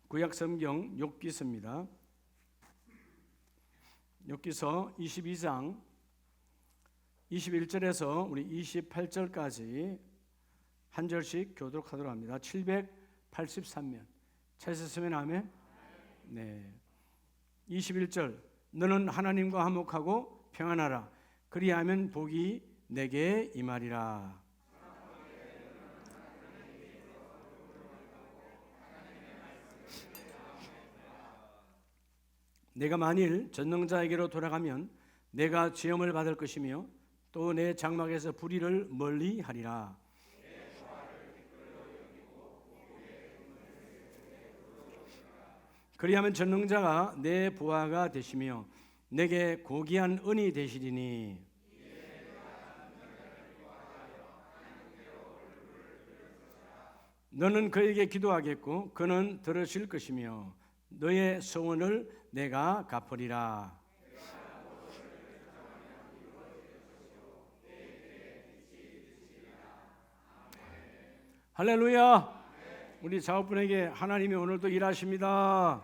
구약성경 욥기서입니다. 욥기서 22장 21절에서 우리 28절까지 한 절씩 교독하도록 합니다. 783면 찾으셨으면 아멘. 네. 21절 너는 하나님과 화목하고 평안하라. 그리하면 복이 내게 임하리라. 내가 만일 전능자에게로 돌아가면 내가 지엄을 받을 것이며 또 내 장막에서 불의를 멀리하리라. 그리하면 전능자가 내 부하가 되시며 내게 고귀한 은이 되시리니 너는 그에게 기도하겠고 그는 들으실 것이며 너의 소원을 내가 갚으리라. 할렐루야. 우리 자업분에게 하나님이 오늘도 일하십니다.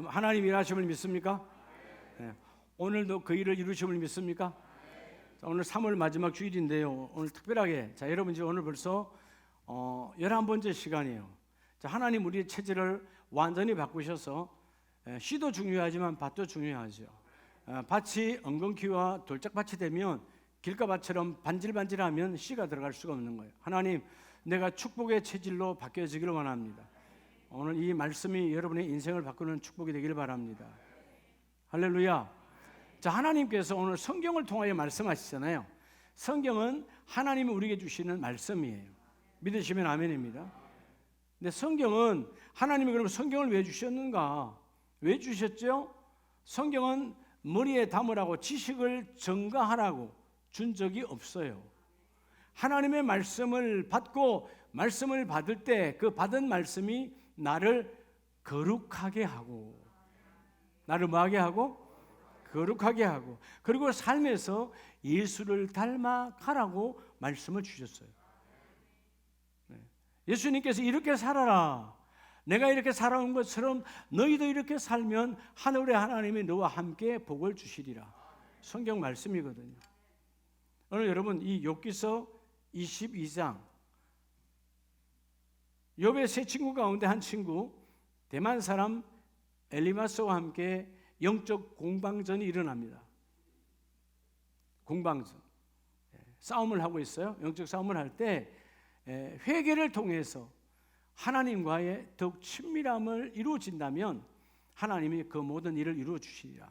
하나님 일하심을 믿습니까? 네. 오늘도 그 일을 이루심을 믿습니까? 자, 오늘 3월 마지막 주일인데요. 오늘 특별하게 여러분 이제 오늘 벌써 11번째 시간이에요. 자, 하나님 우리의 체질을 완전히 바꾸셔서 씨도 중요하지만 밭도 중요하죠. 밭이 엉겅퀴와 돌짝밭이 되면 길가밭처럼 반질반질하면 씨가 들어갈 수가 없는 거예요. 하나님, 내가 축복의 체질로 바뀌어지기를 원합니다. 오늘 이 말씀이 여러분의 인생을 바꾸는 축복이 되기를 바랍니다. 할렐루야. 자, 하나님께서 오늘 성경을 통하여 말씀하시잖아요. 성경은 하나님이 우리에게 주시는 말씀이에요. 믿으시면 아멘입니다. 근데 성경은 하나님이 그럼 성경을 왜 주셨는가? 왜 주셨죠? 성경은 머리에 담으라고 지식을 증가하라고 준 적이 없어요. 하나님의 말씀을 받고 말씀을 받을 때 그 받은 말씀이 나를 거룩하게 하고 나를 뭐하게 하고? 거룩하게 하고 그리고 삶에서 예수를 닮아가라고 말씀을 주셨어요. 예수님께서 이렇게 살아라. 내가 이렇게 살아온 것처럼 너희도 이렇게 살면 하늘의 하나님이 너와 함께 복을 주시리라. 성경 말씀이거든요. 오늘 여러분 이 욥기서 22장 욥의 세 친구 가운데 한 친구 대만 사람 엘리마스와 함께 영적 공방전이 일어납니다. 공방전 싸움을 하고 있어요. 영적 싸움을 할 때 회개를 통해서 하나님과의 더욱 친밀함을 이루어진다면 하나님이 그 모든 일을 이루어 주시리라.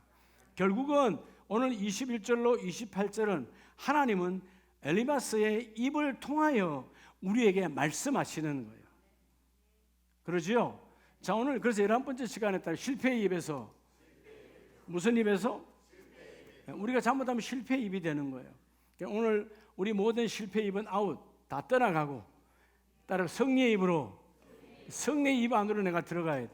결국은 오늘 21절로 28절은 하나님은 엘리마스의 입을 통하여 우리에게 말씀하시는 거예요. 그러죠? 자, 오늘 그래서 11번째 시간에 따라 실패의 입에서 무슨 입에서? 우리가 잘못하면 실패의 입이 되는 거예요. 오늘 우리 모든 실패의 입은 아웃, 다 떠나가고 따라 승리의 입으로 승리의 입 안으로 내가 들어가야 돼.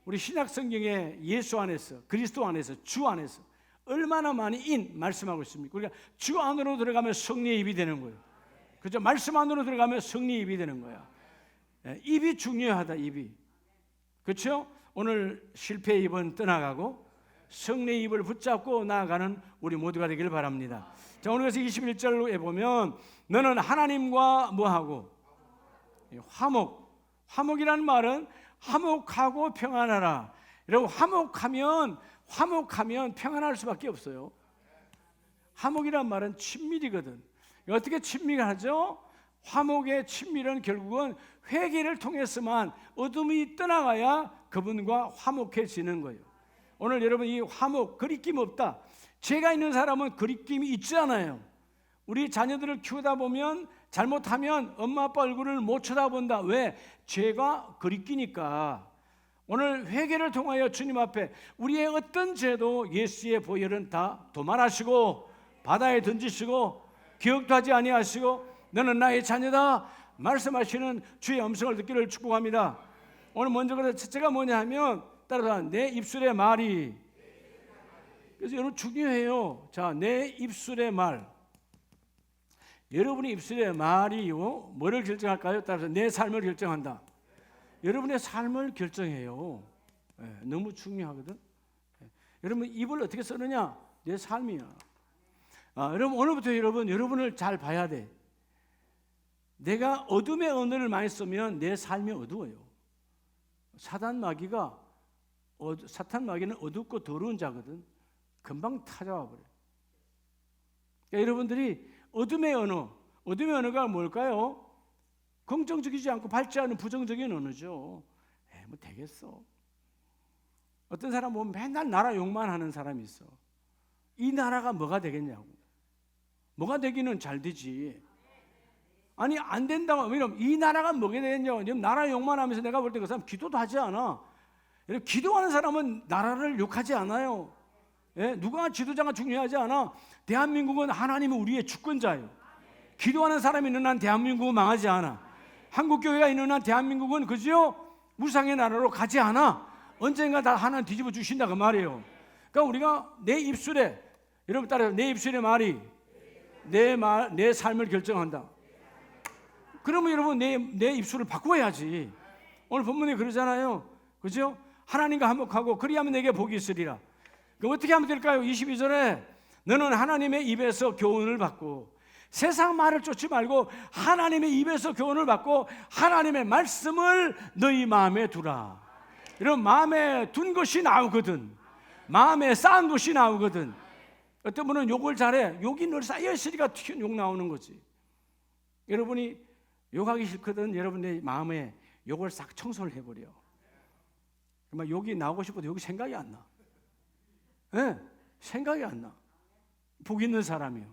우리 신약 성경에 예수 안에서 그리스도 안에서 주 안에서 얼마나 많이 말씀하고 있습니까? 우리가 주 안으로 들어가면 승리의 입이 되는 거예요. 그죠? 말씀 안으로 들어가면 승리의 입이 되는 거야. 입이 중요하다. 입이. 그렇죠? 오늘 실패의 입은 떠나가고 승리의 입을 붙잡고 나아가는 우리 모두가 되길 바랍니다. 자, 오늘 그래서 21절로 보면 너는 하나님과 뭐하고? 화목이라는 말은 화목하고 평안하라. 여러분 화목하면 평안할 수밖에 없어요. 화목이란 말은 친밀이거든. 어떻게 친밀하죠? 화목의 친밀은 결국은 회개를 통해서만 어둠이 떠나가야 그분과 화목해지는 거예요. 오늘 여러분 이 화목, 거리낌 없다. 죄가 있는 사람은 거리낌이 있잖아요. 우리 자녀들을 키우다 보면 잘못하면 엄마 아빠 얼굴을 못 쳐다본다. 왜? 죄가 거리끼니까. 오늘 회개를 통하여 주님 앞에 우리의 어떤 죄도 예수의 보혈은 다 도말하시고 바다에 던지시고 기억도 하지 아니하시고 너는 나의 자녀다 말씀하시는 주의 음성을 듣기를 축복합니다. 오늘 먼저 그래서 첫째가 뭐냐 하면 따라서 내 입술의 말이. 그래서 여러분 중요해요. 자, 내 입술의 말. 여러분의 입술의 말이요 뭐를 결정할까요? 따라서 내 삶을 결정한다. 여러분의 삶을 결정해요. 너무 중요하거든. 여러분 입을 어떻게 쓰느냐? 내 삶이야. 여러분 오늘부터 여러분을 잘 봐야 돼. 내가 어둠의 언어를 많이 쓰면 내 삶이 어두워요. 사탄 마귀는 어둡고 더러운 자거든. 금방 찾아와 버려. 그러니까 여러분들이 어둠의 언어가 뭘까요? 긍정적이지 않고 밝지 않은 부정적인 언어죠. 뭐 되겠어. 어떤 사람 보면 맨날 나라 욕만 하는 사람이 있어. 이 나라가 뭐가 되겠냐고. 뭐가 되기는 잘 되지. 아니 안 된다고. 왜냐면 이 나라가 뭐가 되겠냐고. 지금 나라 욕만 하면서 내가 볼 때 그 사람 기도도 하지 않아. 기도하는 사람은 나라를 욕하지 않아요. 누가 지도자가 중요하지 않아. 대한민국은 하나님은 우리의 주권자예요. 기도하는 사람이 있는 한 대한민국은 망하지 않아. 한국교회가 있는 한 대한민국은 그죠? 우상의 나라로 가지 않아. 언젠가 다 하나님 뒤집어 주신다 그 말이에요. 그러니까 우리가 내 입술에, 여러분 따라서 내 입술의 말이 내 삶을 결정한다. 그러면 여러분 내 입술을 바꿔야지. 오늘 본문에 그러잖아요. 그죠? 하나님과 화목하고 그리하면 내게 복이 있으리라. 그럼 어떻게 하면 될까요? 22절에 너는 하나님의 입에서 교훈을 받고 세상 말을 쫓지 말고 하나님의 입에서 교훈을 받고 하나님의 말씀을 너희 마음에 두라. 이런 마음에 둔 것이 나오거든. 마음에 쌓은 것이 나오거든. 어떤 분은 욕을 잘해. 욕이 늘 쌓여있으니까 튀어 욕 나오는 거지. 여러분이 욕하기 싫거든. 여러분의 마음에 욕을 싹 청소를 해버려. 그러면 욕이 나오고 싶어도 욕이 생각이 안 나. 생각이 안 나. 복 있는 사람이요.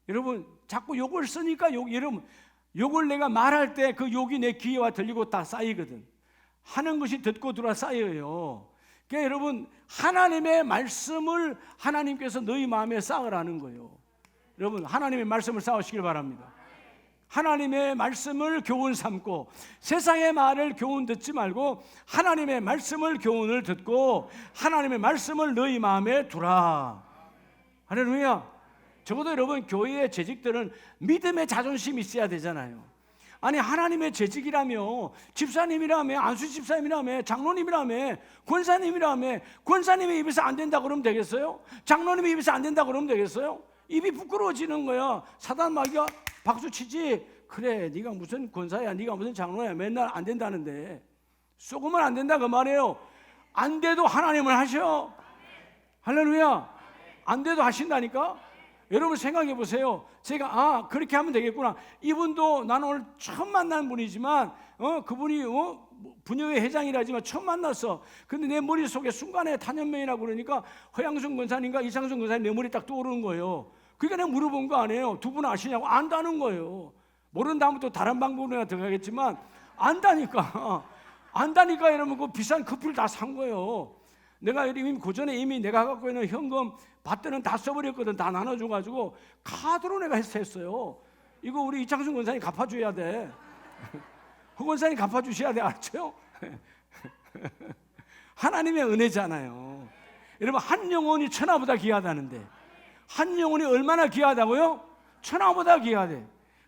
여러분 자꾸 욕을 쓰니까 여러분 욕을 내가 말할 때 그 욕이 내 귀에와 들리고 다 쌓이거든. 하는 것이 듣고 들어와 쌓여요. 그러니까 여러분 하나님의 말씀을 하나님께서 너희 마음에 쌓으라는 거예요. 여러분 하나님의 말씀을 쌓으시길 바랍니다. 하나님의 말씀을 교훈 삼고 세상의 말을 교훈 듣지 말고 하나님의 말씀을 교훈을 듣고 하나님의 말씀을 너희 마음에 두라. 할렐루야. 적어도 여러분 교회의 재직들은 믿음의 자존심이 있어야 되잖아요. 아니 하나님의 재직이라며 집사님이라며 안수 집사님이라며 장로님이라며 권사님이라며 권사님의 입에서 안 된다 그러면 되겠어요? 장로님의 입에서 안 된다 그러면 되겠어요? 입이 부끄러워지는 거야. 사단 마귀가 박수 치지. 그래 네가 무슨 권사야 네가 무슨 장로야 맨날 안 된다는데 쏘으면 안 된다 그 말이에요. 안 돼도 하나님을 하셔. 할렐루야. 안 돼도 하신다니까. 여러분 생각해 보세요. 제가 그렇게 하면 되겠구나. 이분도 나는 오늘 처음 만난 분이지만 그분이 분여회 회장이라지만 처음 만났어. 근데 내 머릿속에 순간에 탄현명이라고 그러니까 허양순 권사님과 이상순 권사님 내 머리에 딱 떠오르는 거예요. 그러니까 내가 물어본 거 아니에요. 두 분 아시냐고. 안다는 거예요. 모르는 다음부터 다른 방법으로 들어가겠지만 안다니까. 안다니까 이러면 그 비싼 커피를 다 산 거예요. 내가 이미 고전에 이미 내가 갖고 있는 현금 밭들은 다 써버렸거든. 다 나눠줘가지고 카드로 내가 했어요. 이거 우리 이창순 권사님 갚아줘야 돼. 허 권사님 갚아주셔야 돼. 알죠? 하나님의 은혜잖아요. 여러분 한 영혼이 천하보다 귀하다는데 한 영혼이 얼마나 귀하다고요? 천하보다 귀하대.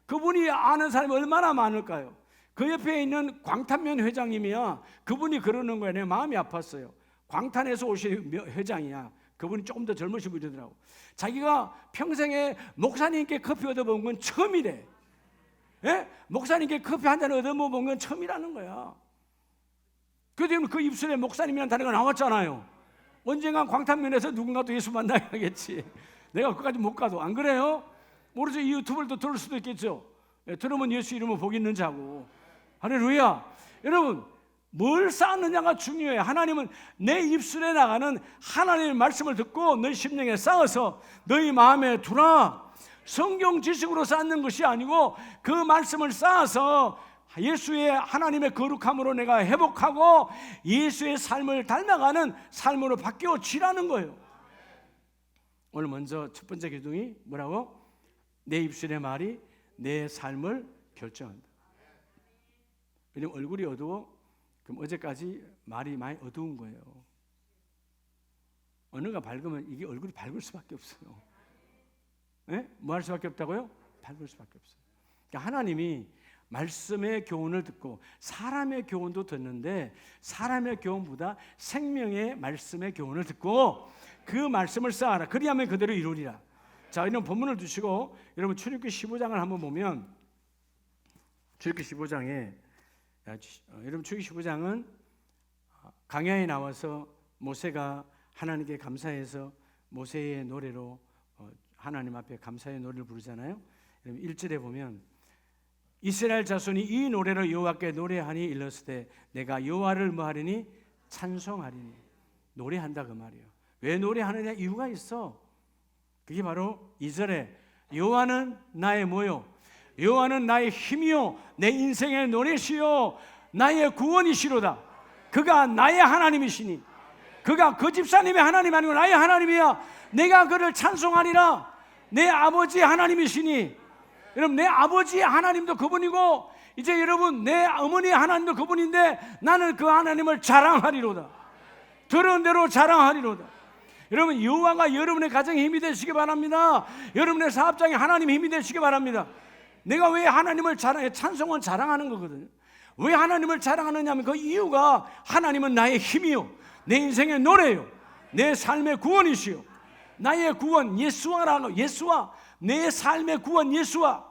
그분이 아는 사람이 얼마나 많을까요? 그 옆에 있는 광탄면 회장님이야. 그분이 그러는 거야. 내 마음이 아팠어요. 광탄에서 오신 회장이야. 그분이 조금 더 젊으신 분이더라고. 자기가 평생에 목사님께 커피 얻어본 건 처음이래. 목사님께 커피 한 잔 얻어본 건 처음이라는 거야. 그런데 그 입술에 목사님이라는 단어가 나왔잖아요. 언젠가 광탄면에서 누군가 또 예수 만나야겠지. 내가 그까지 못 가도. 안 그래요? 모르죠. 이 유튜브를 또 들을 수도 있겠죠. 들으면 예수 이름은 복 있는 자고. 할렐루야. 여러분 뭘 쌓느냐가 중요해. 하나님은 내 입술에 나가는 하나님의 말씀을 듣고 너희 심령에 쌓아서 너희 마음에 두라. 성경 지식으로 쌓는 것이 아니고 그 말씀을 쌓아서 예수의 하나님의 거룩함으로 내가 회복하고 예수의 삶을 닮아가는 삶으로 바뀌어지라는 거예요. 오늘 먼저 첫 번째 기둥이 뭐라고? 내 입술의 말이 내 삶을 결정한다. 왜냐면 얼굴이 어두워? 그럼 어제까지 말이 많이 어두운 거예요. 언어가 밝으면 이게 얼굴이 밝을 수밖에 없어요. 뭐 할 수밖에 없다고요? 밟을 수밖에 없어요. 그러니까 하나님이 말씀의 교훈을 듣고 사람의 교훈도 듣는데 사람의 교훈보다 생명의 말씀의 교훈을 듣고 그 말씀을 쌓아라. 그리하면 그대로 이루리라. 자, 이런 본문을 두시고 여러분 출애굽기 15장을 한번 보면 출애굽기 15장에 여러분 출애굽기 15장은 광야에 나와서 모세가 하나님께 감사해서 모세의 노래로 하나님 앞에 감사의 노래를 부르잖아요. 1절에 보면 이스라엘 자손이 이 노래를 여호와께 노래하니 일렀으되 내가 여호와를 뭐하리니 찬송하리니. 노래한다 그 말이에요. 왜 노래하느냐? 이유가 있어. 그게 바로 2절에 여호와는 나의 뭐요? 여호와는 나의 힘이요 내 인생의 노래시요 나의 구원이시로다. 그가 나의 하나님이시니 그가 그 집사님의 하나님 아니고 나의 하나님이야. 내가 그를 찬송하리라. 내 아버지 하나님이시니. 여러분 내 아버지의 하나님도 그분이고 이제 여러분 내 어머니의 하나님도 그분인데 나는 그 하나님을 자랑하리로다. 들은 대로 자랑하리로다. 여러분 여호와가 여러분의 가정에 힘이 되시기 바랍니다. 여러분의 사업장에 하나님 힘이 되시기 바랍니다. 내가 왜 하나님을 자랑해? 찬송은 자랑하는 거거든요. 왜 하나님을 자랑하느냐 하면 그 이유가 하나님은 나의 힘이요 내 인생의 노래요 내 삶의 구원이시요 나의 구원 예수와라고. 예수와 내 삶의 구원 예수와.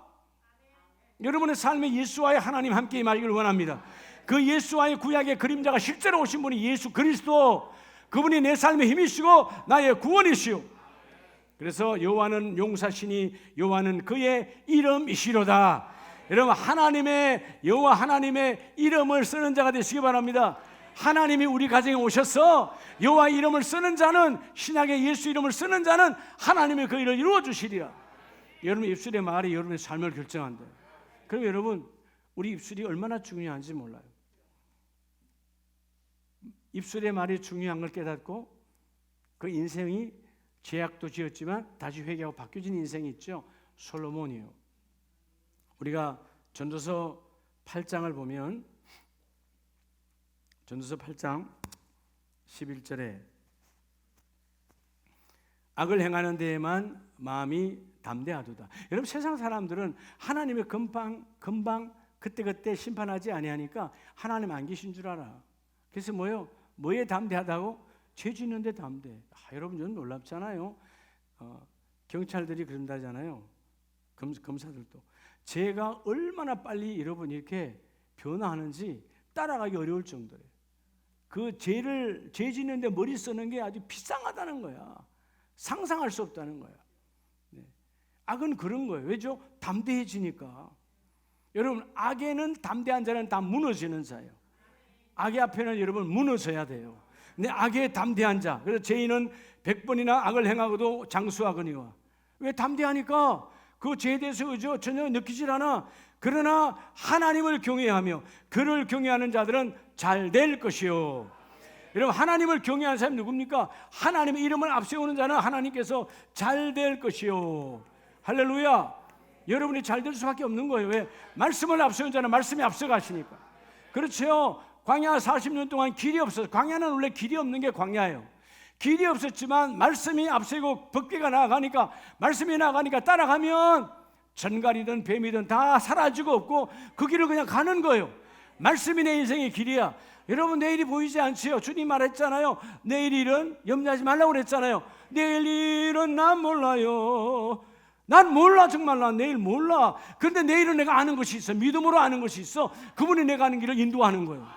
여러분의 삶에 예수와의 하나님 함께 임하기를 원합니다. 그 예수와의 구약의 그림자가 실제로 오신 분이 예수 그리스도. 그분이 내 삶의 힘이시고 나의 구원이시오. 그래서 여호와는 용사시니 여호와는 그의 이름이시로다. 여러분 하나님의 여호와 하나님의 이름을 쓰는 자가 되시기 바랍니다. 하나님이 우리 가정에 오셔서 여호와 이름을 쓰는 자는 신약의 예수 이름을 쓰는 자는 하나님의 그 일을 이루어 주시리라. 여러분 입술의 말이 여러분의 삶을 결정한다. 그럼 여러분 우리 입술이 얼마나 중요한지 몰라요. 입술의 말이 중요한 걸 깨닫고 그 인생이 죄악도 지었지만 다시 회개하고 바뀌어진 인생이 있죠. 솔로몬이요. 우리가 전도서 8장을 보면 전도서 8장 11절에 악을 행하는 데에만 마음이 담대하도다. 여러분 세상 사람들은 하나님의 금방 그때그때 심판하지 아니하니까 하나님 안 계신 줄 알아. 그래서 뭐에 담대하다고? 죄 짓는데 담대. 여러분 좀 놀랍잖아요. 경찰들이 그런다잖아요. 검사들도 죄가 얼마나 빨리 여러분 이렇게 변화하는지 따라가기 어려울 정도래. 그 죄 짓는데 머리 쓰는 게 아주 비상하다는 거야. 상상할 수 없다는 거야. 네. 악은 그런 거예요. 왜죠? 담대해지니까. 여러분 악에는 담대한 자는 다 무너지는 자예요. 악의 앞에는 여러분 무너져야 돼요. 근데 악에 담대한 자, 그래서 죄인은 100번이나 악을 행하고도 장수하거니와. 왜 담대하니까 그 죄에 대해서 전혀 느끼질 않아. 그러나 하나님을 경외하며 그를 경외하는 자들은 잘 될 것이요. 여러분 하나님을 경외하는 사람이 누굽니까? 하나님의 이름을 앞세우는 자는 하나님께서 잘 될 것이요. 할렐루야. 여러분이 잘 될 수밖에 없는 거예요. 왜? 말씀을 앞세우는 자는 말씀이 앞서가시니까. 그렇죠. 광야 40년 동안 길이 없어서. 광야는 원래 길이 없는 게 광야예요. 길이 없었지만 말씀이 앞서고 법궤가 나아가니까, 말씀이 나아가니까 따라가면 전갈이든 뱀이든 다 사라지고 없고 그 길을 그냥 가는 거예요. 말씀이 내 인생의 길이야. 여러분 내일이 보이지 않지요? 주님 말했잖아요. 내일 일은 염려하지 말라고 그랬잖아요. 내일 일은 난 몰라요. 난 몰라. 정말 난 내일 몰라. 그런데 내일은 내가 아는 것이 있어. 믿음으로 아는 것이 있어. 그분이 내가 아는 길을 인도하는 거예요.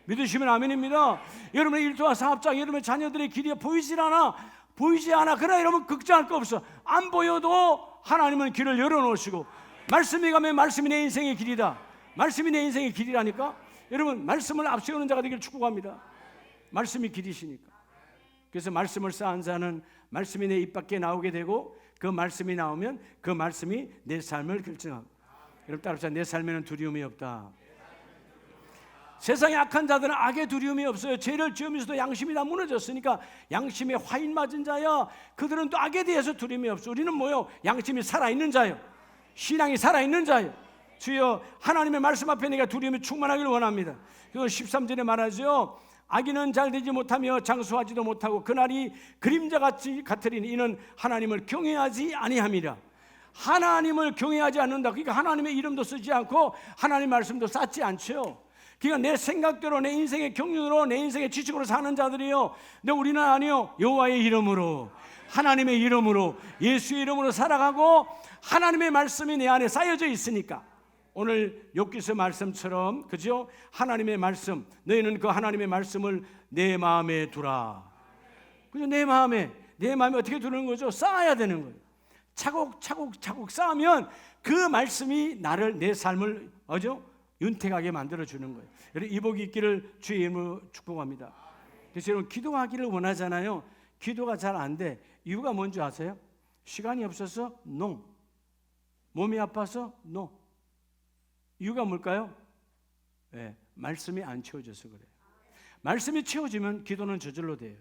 믿으시면 아멘입니다. 여러분의 일터와 사업장, 여러분의 자녀들의 길이 보이지 않아. 그러나 여러분 걱정할 거 없어. 안 보여도 하나님은 길을 열어놓으시고, 말씀이 가면 말씀이 내 인생의 길이다. 말씀이 내 인생의 길이라니까. 여러분 말씀을 앞세우는 자가 되기를 축복합니다. 말씀이 길이시니까. 그래서 말씀을 쌓은 자는 말씀이 내 입 밖에 나오게 되고, 그 말씀이 나오면 그 말씀이 내 삶을 결정하고. 여러분 따라합시다. 내 삶에는 두려움이 없다. 세상에 악한 자들은 악의 두려움이 없어요. 죄를 지으면서도 양심이 다 무너졌으니까 양심에 화인 맞은 자야. 그들은 또 악에 대해서 두려움이 없어. 우리는 뭐요? 양심이 살아있는 자요. 신앙이 살아있는 자요. 주여 하나님의 말씀 앞에 내가 두려움이 충만하기를 원합니다. 그래서 13절에 말하죠. 악인은 잘 되지 못하며 장수하지도 못하고 그날이 그림자같이 같으리니 이는 하나님을 경외하지 아니함이라. 하나님을 경외하지 않는다. 그러니까 하나님의 이름도 쓰지 않고 하나님 말씀도 쌓지 않죠. 그러니까 내 생각대로, 내 인생의 경륜으로, 내 인생의 지식으로 사는 자들이요. 근데 우리는 아니요. 여호와의 이름으로, 하나님의 이름으로, 예수의 이름으로 살아가고 하나님의 말씀이 내 안에 쌓여져 있으니까 오늘 욥기서 말씀처럼, 그죠? 하나님의 말씀, 너희는 그 하나님의 말씀을 내 마음에 두라. 그죠? 내 마음에 어떻게 두는 거죠? 쌓아야 되는 거예요. 차곡차곡 쌓으면 그 말씀이 나를, 내 삶을 윤택하게 만들어주는 거예요. 여러분, 이복이 있기를 주의 이름으로 축복합니다. 그래서 여러분, 기도하기를 원하잖아요. 기도가 잘 안 돼. 이유가 뭔지 아세요? 시간이 없어서? No. 몸이 아파서? No. 이유가 뭘까요? 네, 말씀이 안 채워져서 그래요. 말씀이 채워지면 기도는 저절로 돼요.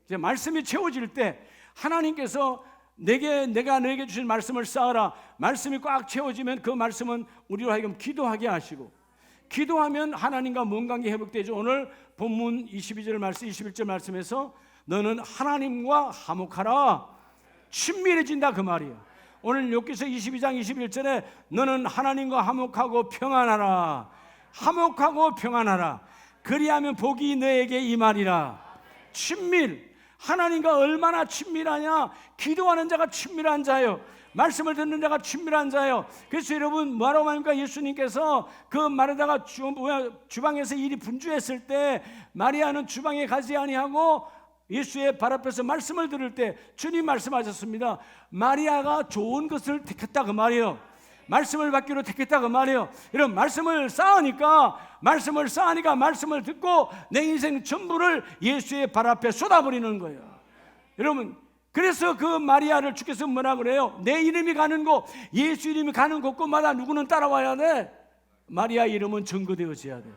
이제 말씀이 채워질 때 하나님께서 내가 너에게 주신 말씀을 쌓아라. 말씀이 꽉 채워지면 그 말씀은 우리로 하여금 기도하게 하시고, 기도하면 하나님과 먼 관계 회복되죠. 오늘 본문 22절 말씀, 21절 말씀에서 너는 하나님과 화목하라. 친밀해진다 그 말이에요. 오늘 욥기서 22장 21절에 너는 하나님과 화목하고 평안하라. 화목하고 평안하라. 그리하면 복이 너에게 임하리라. 친밀. 하나님과 얼마나 친밀하냐? 기도하는 자가 친밀한 자예요. 말씀을 듣는 자가 친밀한 자예요. 그래서 여러분, 뭐라고 말합니까? 예수님께서 그 마르다가 주방에서 일이 분주했을 때 마리아는 주방에 가지 아니하고 예수의 발 앞에서 말씀을 들을 때 주님 말씀하셨습니다. 마리아가 좋은 것을 택했다 그 말이에요. 말씀을 받기로 택했다 그 말이에요. 여러분, 말씀을 쌓으니까 말씀을 듣고 내 인생 전부를 예수의 발 앞에 쏟아버리는 거예요. 여러분, 그래서 그 마리아를 주께서 뭐라 그래요? 내 이름이 가는 곳, 예수 이름이 가는 곳곳마다 누구는 따라와야 돼? 마리아 이름은 증거되어져야 돼.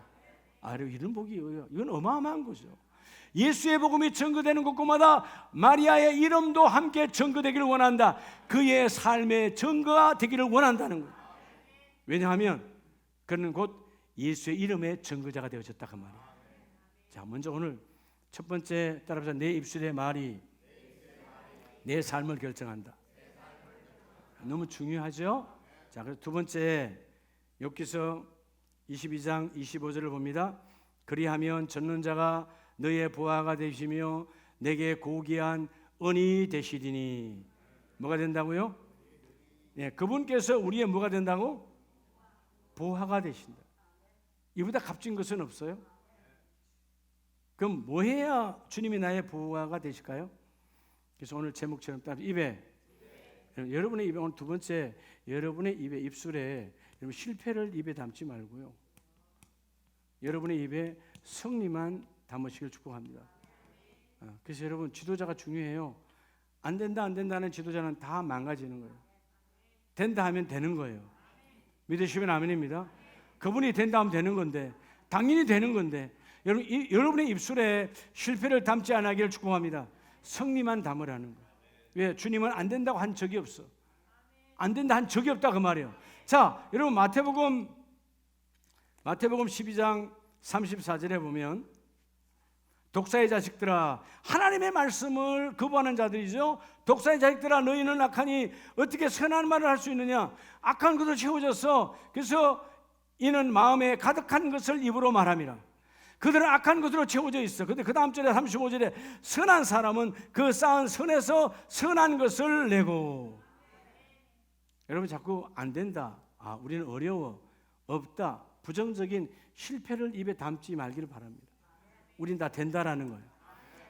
이런 복이 이건 어마어마한 거죠. 예수의 복음이 증거되는 곳곳마다 마리아의 이름도 함께 증거되기를 원한다. 그의 삶의 증거가 되기를 원한다는 거예요. 왜냐하면 그는 곧 예수의 이름의 증거자가 되어졌다 그 말이에요. 자, 먼저 오늘 첫 번째 따라서 내 입술의 말이 내 삶을 결정한다. 너무 중요하죠? 자, 그래서 두 번째 욥기서 22장 25절을 봅니다. 그리하면 젖는 자가 너의 보화가 되시며 내게 고귀한 은이 되시리니. 뭐가 된다고요? 네, 그분께서 우리의 뭐가 된다고? 보화가 되신다. 이보다 값진 것은 없어요. 그럼 뭐 해야 주님이 나의 보화가 되실까요? 그래서 오늘 제목처럼 딱 입에, 여러분의 입에, 오늘 두 번째, 여러분의 입에, 입술에 여러분 실패를 입에 담지 말고요, 여러분의 입에 승리만 담으시길 축복합니다. 그래서 여러분, 지도자가 중요해요. 안 된다는 지도자는 다 망가지는 거예요. 된다 하면 되는 거예요. 믿으시면 아멘입니다. 그분이 된다 하면 되는 건데, 당연히 되는 건데, 여러분의 입술에 실패를 담지 않기를 축복합니다. 승리만 담으라는 거예요. 왜? 주님은 안 된다고 한 적이 없어. 안 된다 한 적이 없다 그 말이에요. 자, 여러분, 마태복음 12장 34절에 보면 독사의 자식들아, 하나님의 말씀을 거부하는 자들이죠. 독사의 자식들아, 너희는 악하니 어떻게 선한 말을 할 수 있느냐? 악한 것을 채워졌어. 그래서 이는 마음에 가득한 것을 입으로 말함이라. 그들은 악한 것으로 채워져 있어. 근데 그 다음 절에 35절에 선한 사람은 그 쌓은 선에서 선한 것을 내고. 여러분, 자꾸 안 된다, 우리는 어려워, 없다, 부정적인 실패를 입에 담지 말기를 바랍니다. 우린 다 된다라는 거예요.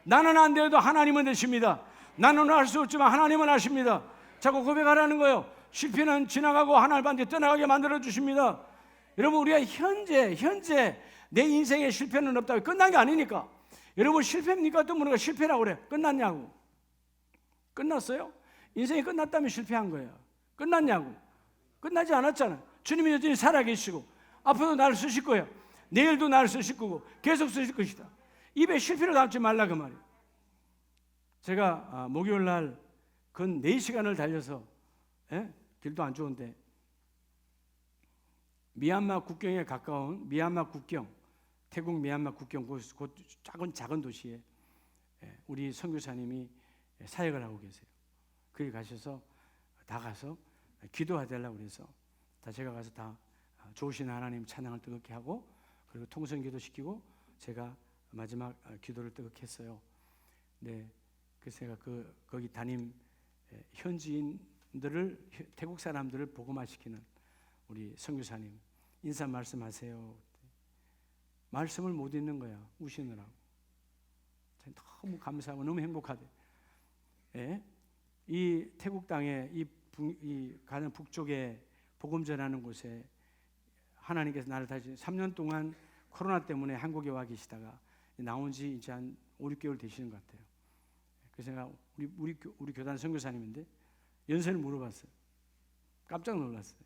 나는 안 돼도 하나님은 되십니다. 나는 할 수 없지만 하나님은 하십니다. 자꾸 고백하라는 거예요. 실패는 지나가고 하나님한테 떠나가게 만들어 주십니다. 여러분, 우리가 현재 내 인생에 실패는 없다고 끝난 게 아니니까. 여러분, 실패입니까? 또 뭐가 실패라고 그래? 끝났냐고? 끝났어요? 인생이 끝났다면 실패한 거예요. 끝났냐고? 끝나지 않았잖아. 주님이 여전히 살아계시고 앞으로도 나를 쓰실 거예요. 내일도 나를 쓰실 거고 계속 쓰실 것이다. 입에 실패를 담지 말라 그 말이에요. 제가 목요일 날 근 4시간을 달려서, 길도 안 좋은데 미얀마 국경에 가까운 미얀마 국경, 태국 미얀마 국경 곧 작은 도시에 우리 선교사님이 사역을 하고 계세요. 거기 가셔서 다 가서 기도해달라고 그래서 다 제가 가서 다 좋으신 하나님 찬양을 뜨겁게 하고 그리고 통성기도 시키고 제가 마지막 기도를 뜨겁게 했어요. 네, 그래서 제가 거기 담임 현지인들을 태국 사람들을 복음화시키는 우리 선교사님 인사 말씀하세요. 말씀을 못 읽는 거야. 우시느라고. 너무 감사하고 너무 행복하대. 예? 이 태국 땅에 이 가는 북쪽에 복음 전하는 곳에 하나님께서 나를 다시 3년 동안 코로나 때문에 한국에 와 계시다가 나온 지 이제 한 5, 6개월 되시는 것 같아요. 그래서 제가 우리 교단 선교사님인데 연세를 물어봤어요. 깜짝 놀랐어요.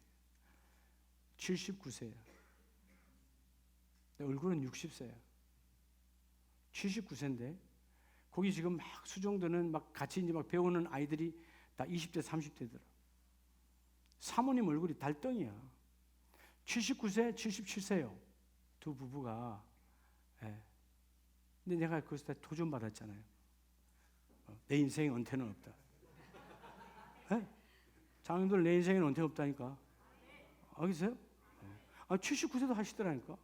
79세야. 얼굴은 60세야. 79세인데 거기 지금 막 수종도는 막 같이 이제 막 배우는 아이들이 다 20대, 30대더라. 사모님 얼굴이 달덩이야. 79세, 77세요. 두 부부가. 예. 근데 내가 거기서 다 도전 받았잖아요. 내 인생에 은퇴는 없다. 예? 장인들 내 인생에는 은퇴 없다니까. 알겠어요? 79세도 하시더라니까.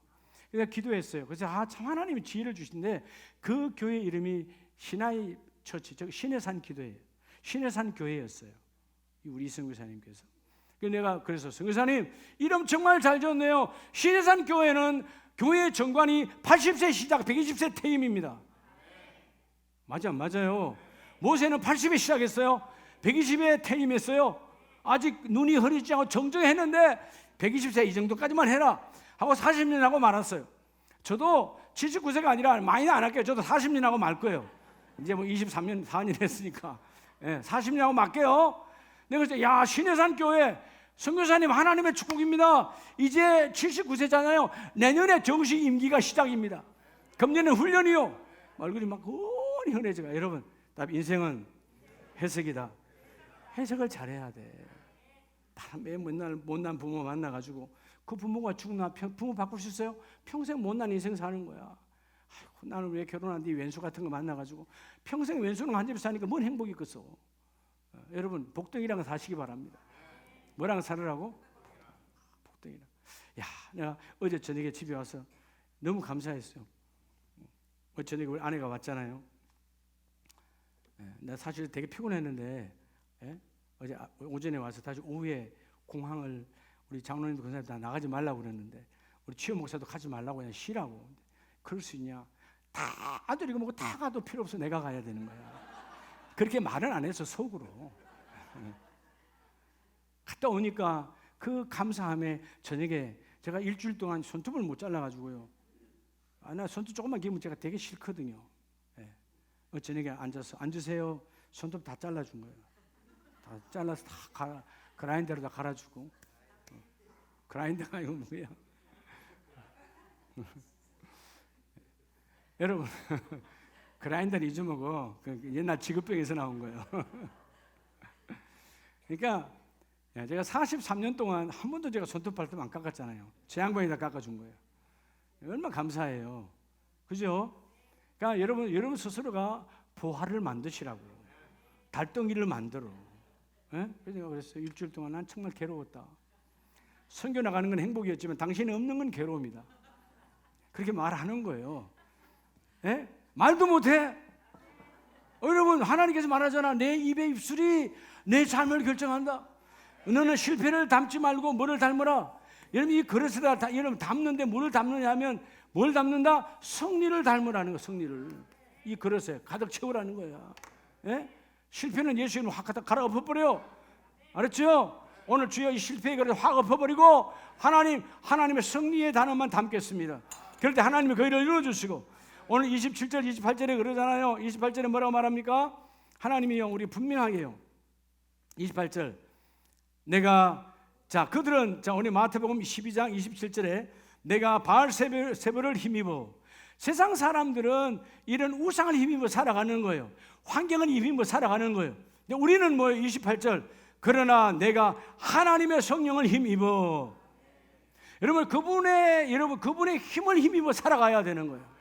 그래서 기도했어요. 그래서 참 하나님이 지혜를 주신데 그 교회 이름이 신하이 처치, 즉 신해산 기도예요. 신해산 교회였어요. 우리 선교사님께서. 그래서 선교사님 이름 정말 잘 지었네요. 신해산 교회는 교회 정관이 80세 시작, 120세 퇴임입니다. 맞아요. 모세는 80에 시작했어요. 120에 퇴임했어요. 아직 눈이 흐리지 않고 정정했는데 120세 이 정도까지만 해라 하고 40년 하고 말았어요. 저도 79세가 아니라 많이는 안 할게요. 저도 40년 하고 말 거예요. 이제 뭐 23년 4년 했으니까 40년 하고 말게요. 내가 그래서 야 신해산 교회 선교사님 하나님의 축복입니다. 이제 79세잖아요. 내년에 정식 임기가 시작입니다. 금년은 훈련이요. 얼굴이 막 훤히 흔해져가. 여러분 인생은 해석이다. 해석을 잘해야 돼. 매 맨날 못난 부모 만나가지고 그 부모가 죽나 부모 바꿀 수 있어요? 평생 못난 인생 사는 거야. 아이고, 나는 왜 결혼한 뒤 왼수 같은 거 만나가지고 평생 왼수는 한 집에 사니까 뭔 행복이 있겠어. 여러분 복덩이랑 사시기 바랍니다. 뭐랑 살으라고? 복덩이랑. 야, 내가 어제 저녁에 집에 와서 너무 감사했어요. 어제 저녁에 우리 아내가 왔잖아요. 나 사실 되게 피곤했는데 어제 오전에 와서 다시 오후에 공항을 우리 장로님도 권사님도 다 나가지 말라고 그랬는데 우리 치유 목사도 가지 말라고 그냥 쉬라고. 그럴 수 있냐? 다 아들이고 뭐고 다 가도 필요 없어. 내가 가야 되는 거야. 그렇게 말은 안 해서 속으로. 갔다 오니까 그 감사함에 저녁에 제가 일주일 동안 손톱을 못 잘라가지고요. 나 손톱 조금만 기면 제가 되게 싫거든요. 저녁에 앉으세요. 손톱 다 잘라준 거예요. 다 잘라서 다 그라인더로 다 갈아주고. 그라인더가 이거 뭐야? 여러분 그라인더는 잊어먹어. 옛날 직업병에서 나온 거예요. 그러니까 제가 43년 동안 한 번도 제가 손톱 발톱 안 깎았잖아요. 제 양반이 다 깎아준 거예요. 얼마나 감사해요. 그죠? 그러니까 여러분 스스로가 보화를 만드시라고. 달덩이를 만들어. 그래서 내가 그랬어요. 일주일 동안 난 정말 괴로웠다. 선교 나가는 건 행복이었지만 당신이 없는 건 괴로움이다. 그렇게 말하는 거예요. 말도 못해. 여러분 하나님께서 말하잖아. 내 입의 입술이 내 삶을 결정한다. 너는 실패를 담지 말고 뭐를 닮으라. 여러분 이 그릇에다 여러분 담는데 뭐를 담느냐면 뭘 담는다? 성리를 닮으라는 거. 성리를 이 그릇에 가득 채우라는 거야. 실패는 예수 이름으로 확 갈아 엎어버려. 알았죠? 오늘 주여 이 실패의 그릇을 확 엎어버리고 하나님의 성리의 단어만 담겠습니다. 그럴 때 하나님이 그 일을 이루어주시고 오늘 27절 28절에 그러잖아요. 28절에 뭐라고 말합니까? 하나님이요 우리 분명하게요. 28절 그들은 오늘 마태복음 12장 27절에 내가 바알세불을 힘입어. 세상 사람들은 이런 우상을 힘입어 살아가는 거예요. 환경을 힘입어 살아가는 거예요. 근데 우리는 뭐예요? 28절 그러나 내가 하나님의 성령을 힘입어. 여러분 그분의 힘을 힘입어 살아가야 되는 거예요.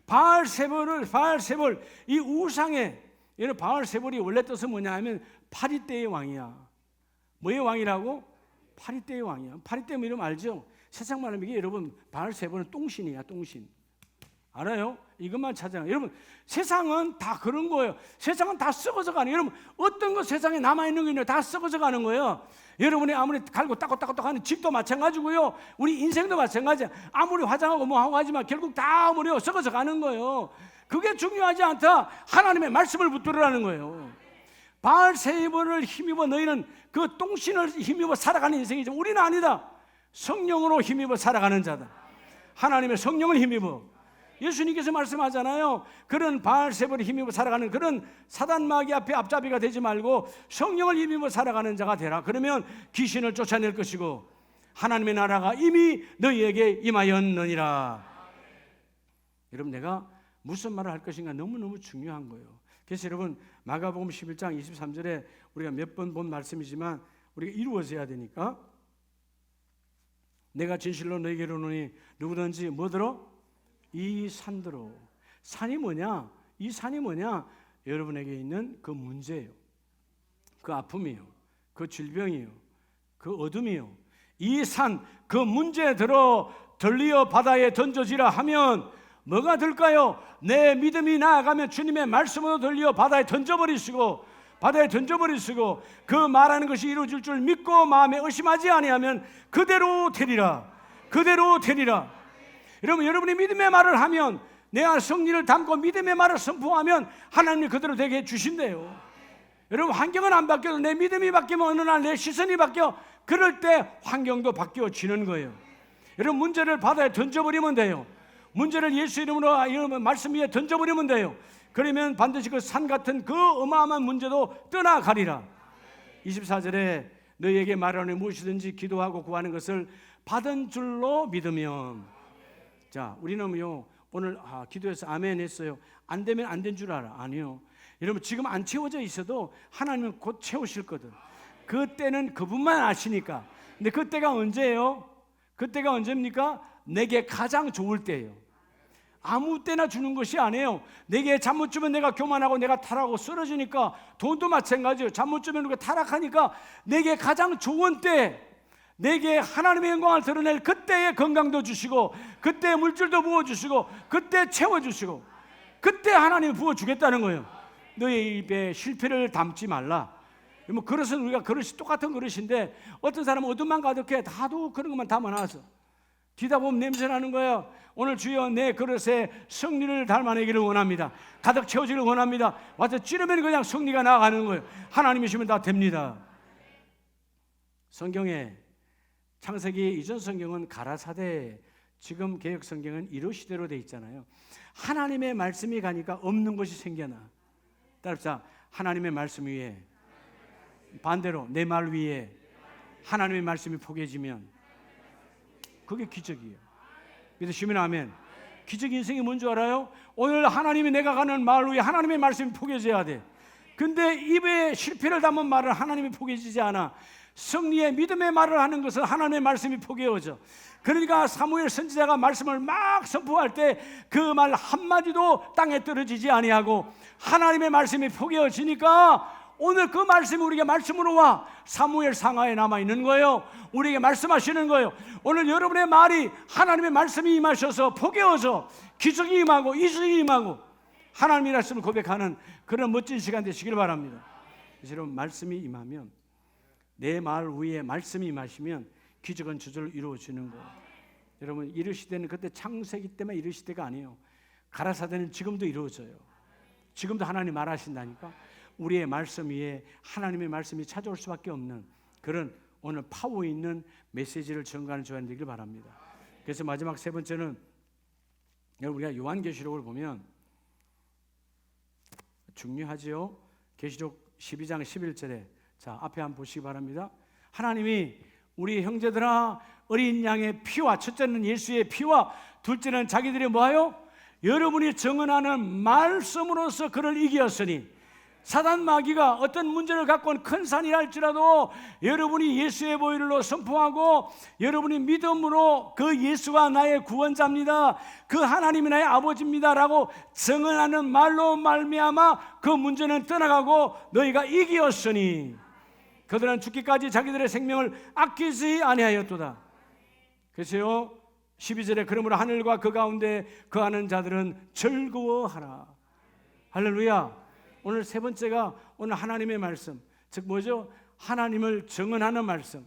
바알세불 이 우상의 바알세불이 원래 뜻은 뭐냐 하면 파리떼의 왕이야. 뭐의 왕이라고? 파리떼의 왕이야. 파리떼 뭐 이름 알죠? 세상 말하면 이게 여러분 바알세바는 똥신이야. 똥신. 알아요? 이것만 찾아요. 여러분 세상은 다 그런 거예요. 세상은 다 썩어져 가는 거예요. 여러분 어떤 거 세상에 남아있는 거 있나요? 다 썩어져 가는 거예요. 여러분이 아무리 갈고 닦고 하는 집도 마찬가지고요. 우리 인생도 마찬가지야. 아무리 화장하고 뭐 하고 하지만 결국 다 뭐래요? 썩어져 가는 거예요. 그게 중요하지 않다. 하나님의 말씀을 붙들으라는 거예요. 바알세바를 힘입어 너희는 그 똥신을 힘입어 살아가는 인생이죠. 우리는 아니다. 성령으로 힘입어 살아가는 자다. 하나님의 성령을 힘입어. 예수님께서 말씀하잖아요. 그런 바알세바를 힘입어 살아가는 그런 사단 마귀 앞에 앞잡이가 되지 말고 성령을 힘입어 살아가는 자가 되라. 그러면 귀신을 쫓아낼 것이고 하나님의 나라가 이미 너희에게 임하였느니라. 여러분 내가 무슨 말을 할 것인가 너무너무 중요한 거예요. 그래서 여러분 마가복음 11장 23절에 우리가 몇 번 본 말씀이지만 우리가 이루어져야 되니까 내가 진실로 너희에게 이르노니 누구든지 뭐더러? 이 산더러. 산이 뭐냐? 이 산이 뭐냐? 여러분에게 있는 그 문제예요. 그 아픔이요. 그 질병이요. 그 어둠이요. 이 산, 그 문제에 들어 들리어 바다에 던져지라 하면 뭐가 될까요? 내 믿음이 나아가면 주님의 말씀으로 들리어 바다에 던져버리시고 그 말하는 것이 이루어질 줄 믿고 마음에 의심하지 아니하면 그대로 되리라. 여러분 여러분이 믿음의 말을 하면 내가 성리를 담고 믿음의 말을 선포하면 하나님이 그대로 되게 해주신대요. 여러분 환경은 안 바뀌어도 내 믿음이 바뀌면 어느 날 내 시선이 바뀌어. 그럴 때 환경도 바뀌어지는 거예요. 여러분 문제를 바다에 던져버리면 돼요. 문제를 예수 이름으로 이런 말씀 위에 던져버리면 돼요. 그러면 반드시 그 산 같은 그 어마어마한 문제도 떠나가리라. 24절에 너희에게 말하는 무엇이든지 기도하고 구하는 것을 받은 줄로 믿으면. 자, 우리는요 오늘 기도해서 아멘 했어요. 안 되면 안 된 줄 알아. 아니요. 여러분 지금 안 채워져 있어도 하나님은 곧 채우실 거든. 그때는 그분만 아시니까. 근데 그때가 언제예요? 그때가 언제입니까? 내게 가장 좋을 때예요. 아무 때나 주는 것이 아니에요. 내게 잘못 주면 내가 교만하고 내가 타락하고 쓰러지니까 돈도 마찬가지예요. 잘못 주면 우리가 타락하니까 내게 가장 좋은 때, 내게 하나님의 영광을 드러낼 그때의 건강도 주시고 그때의 물질도 부어주시고 그때 채워주시고 그때 하나님이 부어주겠다는 거예요. 너의 입에 실패를 담지 말라. 뭐 그릇은 우리가 그릇이 똑같은 그릇인데 어떤 사람은 어둠만 가득해. 다도 그런 것만 담아놔서 뒤다 보면 냄새나는 거예요. 오늘 주여 내 그릇에 성리를 닮아내기를 원합니다. 가득 채워지기를 원합니다. 와서 찌르면 그냥 성리가 나아가는 거예요. 하나님이시면 다 됩니다. 성경에 창세기 이전 성경은 가라사대, 지금 개역 성경은 이루시대로 돼 있잖아요. 하나님의 말씀이 가니까 없는 것이 생겨나. 따라서 하나님의 말씀 위에, 반대로 내 말 위에 하나님의 말씀이 포개지면 그게 기적이에요. 믿으시면 아멘. 기적 인생이 뭔 줄 알아요? 오늘 하나님이 내가 가는 말 위에 하나님의 말씀이 포개져야 돼. 근데 입에 실패를 담은 말은 하나님이 포개지지 않아. 승리의 믿음의 말을 하는 것은 하나님의 말씀이 포개어져. 그러니까 사무엘 선지자가 말씀을 막 선포할 때 그 말 한마디도 땅에 떨어지지 아니하고 하나님의 말씀이 포개어지니까 오늘 그 말씀이 우리에게 말씀으로 와 사무엘 상하에 남아있는 거예요. 우리에게 말씀하시는 거예요. 오늘 여러분의 말이 하나님의 말씀이 임하셔서 포개어져 기적이 임하고 이적이 임하고 하나님의 말씀을 고백하는 그런 멋진 시간 되시길 바랍니다. 그래서 여러분 말씀이 임하면, 내 말 위에 말씀이 임하시면 기적은 저절로 이루어지는 거예요. 여러분 이르시되는 그때 창세기 때문에 이르시되가 아니에요. 가라사대는 지금도 이루어져요. 지금도 하나님 말하신다니까. 우리의 말씀 위에 하나님의 말씀이 찾아올 수밖에 없는 그런 오늘 파워 있는 메시지를 전가하는 주간 되기를 바랍니다. 그래서 마지막 세 번째는 우리가 요한계시록을 보면 중요하지요. 계시록 12장 11절에 자 앞에 한번 보시기 바랍니다. 하나님이 우리 형제들아 어린 양의 피와, 첫째는 예수의 피와 둘째는 자기들이 뭐하요? 여러분이 정언하는 말씀으로서 그를 이기었으니, 사단 마귀가 어떤 문제를 갖고 온 큰 산이라 할지라도 여러분이 예수의 보혈로 선포하고 여러분이 믿음으로 그 예수가 나의 구원자입니다, 그 하나님이 나의 아버지입니다 라고 정언하는 말로 말미암아 그 문제는 떠나가고 너희가 이기었으니, 그들은 죽기까지 자기들의 생명을 아끼지 아니하였도다. 그래서요 12절에 그러므로 하늘과 그 가운데 거하는 자들은 즐거워하라. 할렐루야. 오늘 세 번째가 오늘 하나님의 말씀, 즉 뭐죠? 하나님을 증언하는 말씀.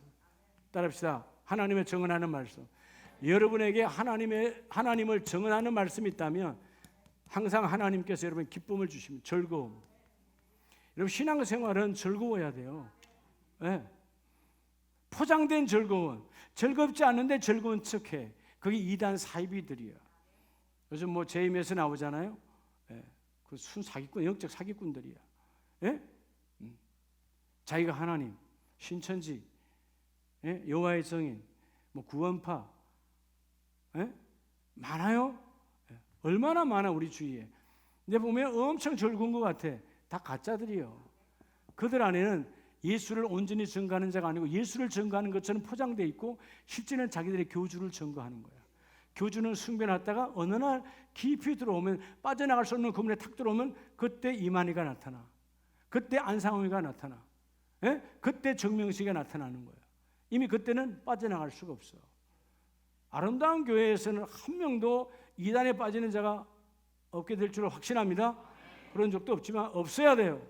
따라합시다. 하나님의 증언하는 말씀. 여러분에게 하나님을 증언하는 말씀이 있다면 항상 하나님께서 여러분 기쁨을 주십니다. 즐거움. 여러분 신앙생활은 즐거워야 돼요. 네. 포장된 즐거움. 즐겁지 않은데 즐거운 척해. 그게 이단 사이비들이야. 요즘 뭐 제임에서 나오잖아요. 네. 그 순사기꾼, 영적 사기꾼들이야. 네? 자기가 하나님, 신천지, 네? 여호와의 증인, 뭐 구원파, 네? 많아요. 네. 얼마나 많아 우리 주위에. 근데 보면 엄청 즐거운 것 같아. 다 가짜들이요. 그들 안에는 예수를 온전히 증거하는 자가 아니고 예수를 증거하는 것처럼 포장되어 있고 실제는 자기들의 교주를 증거하는 거야. 교주는 숭배놨다가 어느 날 깊이 들어오면 빠져나갈 수 없는 그물에 탁 들어오면 그때 이만희가 나타나. 그때 안상홍이가 나타나. 예? 그때 정명식이 나타나는 거야. 이미 그때는 빠져나갈 수가 없어. 아름다운 교회에서는 한 명도 이단에 빠지는 자가 없게 될 줄을 확신합니다. 그런 적도 없지만 없어야 돼요.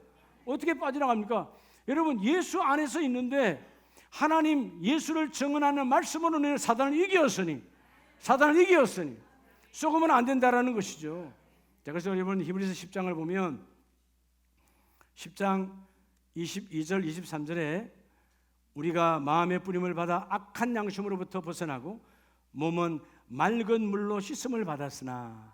어떻게 빠져나갑니까? 여러분 예수 안에서 있는데 하나님 예수를 증언하는 말씀으로 너는 사단을 이겼으니 쏘으면 안 된다라는 것이죠. 자, 그래서 여러분 히브리서 10장을 보면 10장 22절 23절에 우리가 마음의 뿌림을 받아 악한 양심으로부터 벗어나고 몸은 맑은 물로 씻음을 받았으나,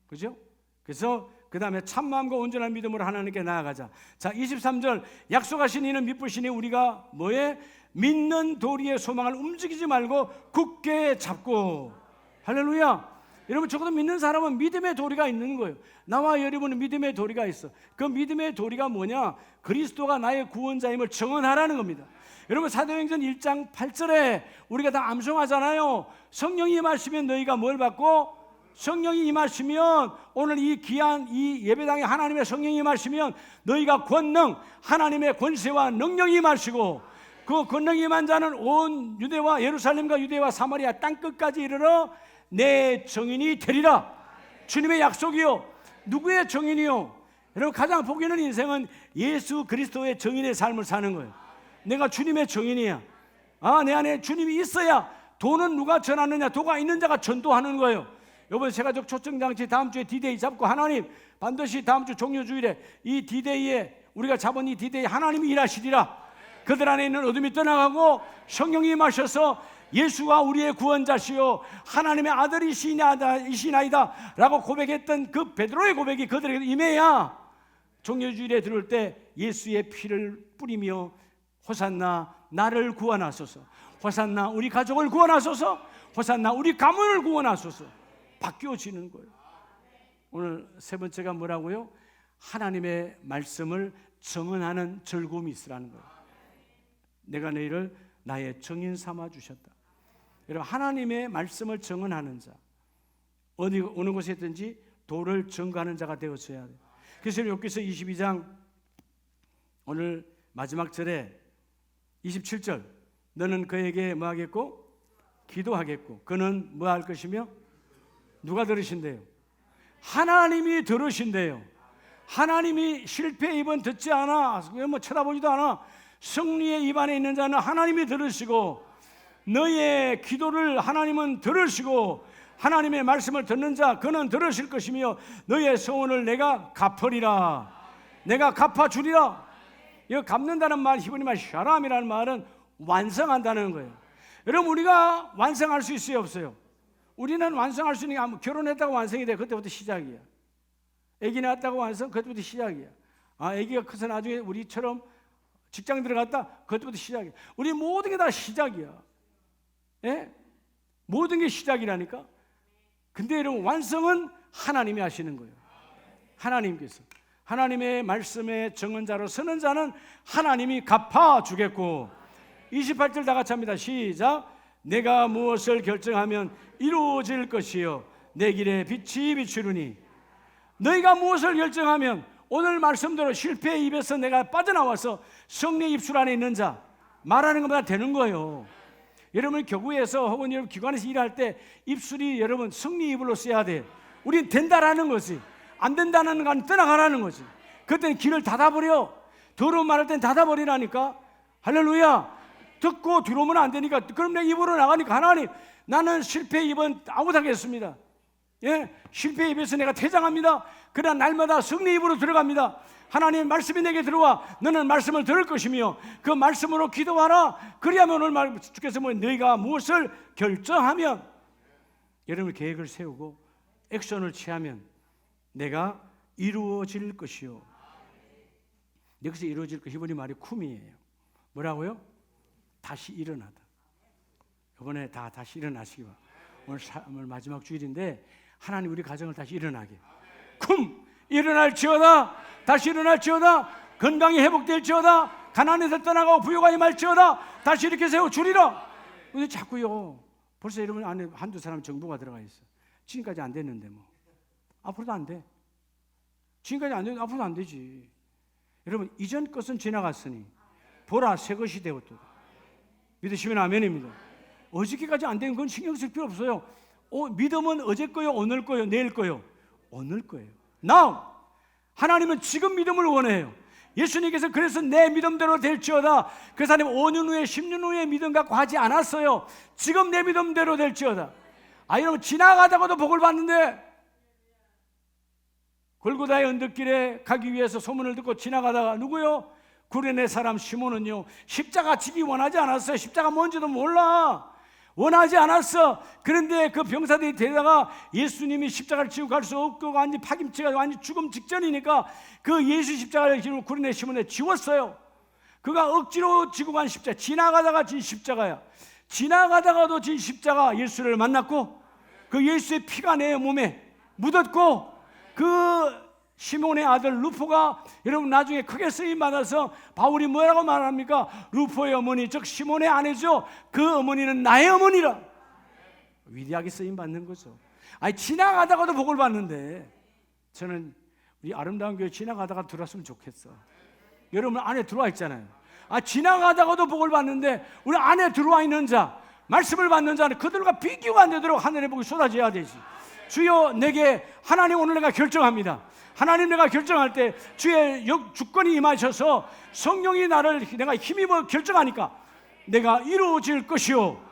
그죠? 그래서 그 다음에 참마음과 온전한 믿음으로 하나님께 나아가자. 자, 23절 약속하신 이는 믿으시니 우리가 뭐에? 믿는 도리의 소망을 움직이지 말고 굳게 잡고. 할렐루야. 여러분 적어도 믿는 사람은 믿음의 도리가 있는 거예요. 나와 여러분은 믿음의 도리가 있어. 그 믿음의 도리가 뭐냐? 그리스도가 나의 구원자임을 증언하라는 겁니다. 여러분 사도행전 1장 8절에 우리가 다 암송하잖아요. 성령이 임하시면 너희가 뭘 받고? 성령이 임하시면 오늘 이 귀한 이 예배당에 하나님의 성령이 임하시면 너희가 권능, 하나님의 권세와 능력이 임하시고 그 권능이 임한 자는 온 유대와 예루살렘과 유대와 사마리아 땅끝까지 이르러 내 증인이 되리라. 주님의 약속이요. 누구의 증인이요? 여러분 가장 복 있는 인생은 예수 그리스도의 증인의 삶을 사는 거예요. 내가 주님의 증인이야. 내 안에 주님이 있어야 도는 누가 전하느냐? 도가 있는 자가 전도하는 거예요. 이번 세가족 초청장치 다음 주에 디데이 잡고 하나님 반드시 다음 주 종료주일에 이 디데이에 우리가 잡은 이 디데이 하나님이 일하시리라. 그들 안에 있는 어둠이 떠나가고 성령이 임하셔서 예수가 우리의 구원자시요 하나님의 아들이시나이다 라고 고백했던 그 베드로의 고백이 그들에게 임해야 종료주일에 들어올 때 예수의 피를 뿌리며 호산나 나를 구원하소서, 호산나 우리 가족을 구원하소서, 호산나 우리 가문을 구원하소서 바뀌어지는 거예요. 오늘 세 번째가 뭐라고요? 하나님의 말씀을 증언하는 즐거움이 있으라는 거예요. 내가 너희를 나의 증인 삼아 주셨다. 여러분 하나님의 말씀을 증언하는 자, 어느 곳에 있든지 도를 증거하는 자가 되어져야 돼요. 그래서 욥기서 22장 오늘 마지막 절에 27절 너는 그에게 뭐 하겠고? 기도하겠고 그는 뭐 할 것이며? 누가 들으신대요? 하나님이 들으신대요. 하나님이 실패의 입은 듣지 않아. 뭐 쳐다보지도 않아. 승리의 입 안에 있는 자는 하나님이 들으시고 너의 기도를 하나님은 들으시고 하나님의 말씀을 듣는 자 그는 들으실 것이며 너의 소원을 내가 갚으리라. 내가 갚아주리라. 이거 갚는다는 말 히브리 말 샤람이라는 말은 완성한다는 거예요. 여러분 우리가 완성할 수 있어요 없어요? 우리는 완성할 수 있는 게 결혼했다고 완성이 돼. 그때부터 시작이야. 아기 낳았다고 완성? 그때부터 시작이야. 아기가 커서 나중에 우리처럼 직장 들어갔다? 그때부터 시작이야. 우리 모든 게 다 시작이야. 예? 모든 게 시작이라니까. 근데 여러분 완성은 하나님이 하시는 거예요. 하나님께서 하나님의 말씀의 증언자로 서는 자는 하나님이 갚아주겠고 28절 다 같이 합니다. 시작. 내가 무엇을 결정하면 이루어질 것이요 내 길에 빛이 비추르니. 너희가 무엇을 결정하면 오늘 말씀대로 실패의 입에서 내가 빠져나와서 성령의 입술 안에 있는 자, 말하는 것마다 되는 거예요. 여러분 교구에서 혹은 여러분 기관에서 일할 때 입술이 여러분 성령의 입으로 써야 돼. 우린 된다라는 거지. 안 된다는 건 떠나가라는 거지. 그때는 길을 닫아버려. 더러운 말할 땐 닫아버리라니까. 할렐루야. 듣고 들어오면 안 되니까. 그럼 내 입으로 나가니까 하나님, 나는 실패의 입은 아무도 하겠습니다. 예? 실패의 입에서 내가 퇴장합니다. 그러나 날마다 성령의 입으로 들어갑니다. 하나님 말씀이 내게 들어와 너는 말씀을 들을 것이며 그 말씀으로 기도하라. 그리하면 오늘 주께서 너희가 무엇을 결정하면, 여러분 계획을 세우고 액션을 취하면 내가 이루어질 것이요. 여기서 이루어질 것, 이번이 말이 쿰이에요. 뭐라고요? 다시 일어나다. 이번에 다시 일어나시기 바랍니다. 오늘 마지막 주일인데 하나님 우리 가정을 다시 일어나게. 쿰! 일어날지어다. 다시 일어날지어다. 건강이 회복될지어다. 가난에서 떠나가고 부요가 임할지어다. 다시 이렇게 세워주리라. 근데 자꾸요, 벌써 여러분 안에 한두 사람 정보가 들어가 있어. 지금까지 안 됐는데 뭐 앞으로도 안 돼. 지금까지 안 되는데 앞으로도 안 되지. 여러분 이전 것은 지나갔으니 보라 새 것이 되었도다. 믿으시면 아멘입니다. 어저께까지 안 된 건 신경 쓸 필요 없어요. 믿음은 어제 거요, 오늘 거요, 내일 거요? 오늘 거예요. Now 하나님은 지금 믿음을 원해요. 예수님께서 그래서 내 믿음대로 될지어다. 그래서 하나님 5년 후에 10년 후에 믿음 갖고 하지 않았어요. 지금 내 믿음대로 될지어다. 여러분 지나가다가도 복을 받는데, 골고다의 언덕길에 가기 위해서 소문을 듣고 지나가다가 누구요? 구레네 사람 시몬은요, 십자가 지기 원하지 않았어요. 십자가 뭔지도 몰라. 원하지 않았어. 그런데 그 병사들이 데려다가 예수님이 십자가를 지고 갈 수 없고 완전히 파김치가 완전히 죽음 직전이니까 그 예수 십자가를 지고 구레네 시몬에 지웠어요. 그가 억지로 지고 간 십자가, 지나가다가 진 십자가야. 지나가다가도 진 십자가 예수를 만났고 그 예수의 피가 내 몸에 묻었고, 그 시몬의 아들 루포가 여러분 나중에 크게 쓰임 받아서 바울이 뭐라고 말합니까? 루포의 어머니, 즉 시몬의 아내죠. 그 어머니는 나의 어머니라. 위대하게 쓰임 받는 거죠. 지나가다가도 복을 받는데, 저는 우리 아름다운 교회 지나가다가 들어왔으면 좋겠어. 여러분 안에 들어와 있잖아요. 지나가다가도 복을 받는데 우리 안에 들어와 있는 자, 말씀을 받는 자는 그들과 비교가 안 되도록 하늘의 복이 쏟아져야 되지. 주여 내게, 하나님 오늘 내가 결정합니다. 하나님 내가 결정할 때 주의 주권이 임하셔서 성령이 나를, 내가 힘입어 결정하니까 내가 이루어질 것이요.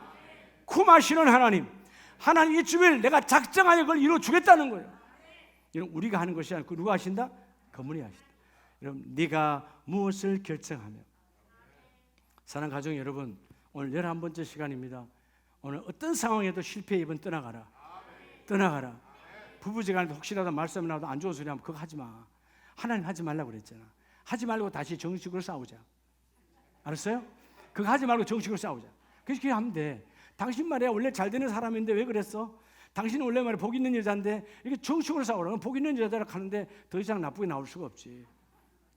쿰하시는 하나님, 하나님 이 주일 내가 작정하여 그걸 이루어주겠다는 거예요. 여러분 우리가 하는 것이 아니고 누가 하신다? 그분이 하신다. 여러분 네가 무엇을 결정하며. 사랑하는 가정 여러분, 오늘 11번째 시간입니다. 오늘 어떤 상황에도 실패의 입은 떠나가라. 떠나가라. 부부지간에 혹시라도 말씀 나와도 안 좋은 소리 하면 그거 하지 마. 하나님 하지 말라고 그랬잖아. 하지 말고 다시 정식으로 싸우자. 알았어요? 그거 하지 말고 정식으로 싸우자. 그렇게 하면 돼. 당신 말이야 원래 잘 되는 사람인데 왜 그랬어? 당신은 원래 말이야 복 있는 여자인데 이렇게 정식으로 싸우라. 복 있는 여자라 하는데 더 이상 나쁘게 나올 수가 없지.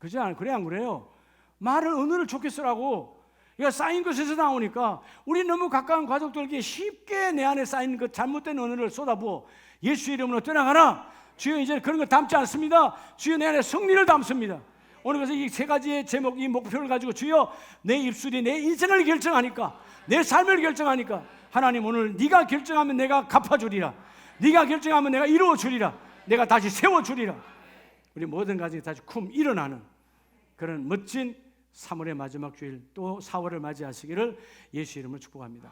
그지 않아요? 그래 안 그래요? 말을 언어를 좋게 쓰라고. 이거 쌓인 것에서 나오니까 우리 너무 가까운 가족들에게 쉽게 내 안에 쌓인 그 잘못된 언어를 쏟아부어. 예수 이름으로 떠나가라. 주여 이제 그런 거 담지 않습니다. 주여 내 안에 승리를 담습니다. 오늘 그래서 이 세 가지의 제목, 이 목표를 가지고 주여 내 입술이 내 인생을 결정하니까, 내 삶을 결정하니까 하나님 오늘 네가 결정하면 내가 갚아주리라. 네가 결정하면 내가 이루어주리라. 내가 다시 세워주리라. 우리 모든 가정이 다시 쿰 일어나는 그런 멋진 3월의 마지막 주일 또 4월을 맞이하시기를 예수 이름으로 축복합니다.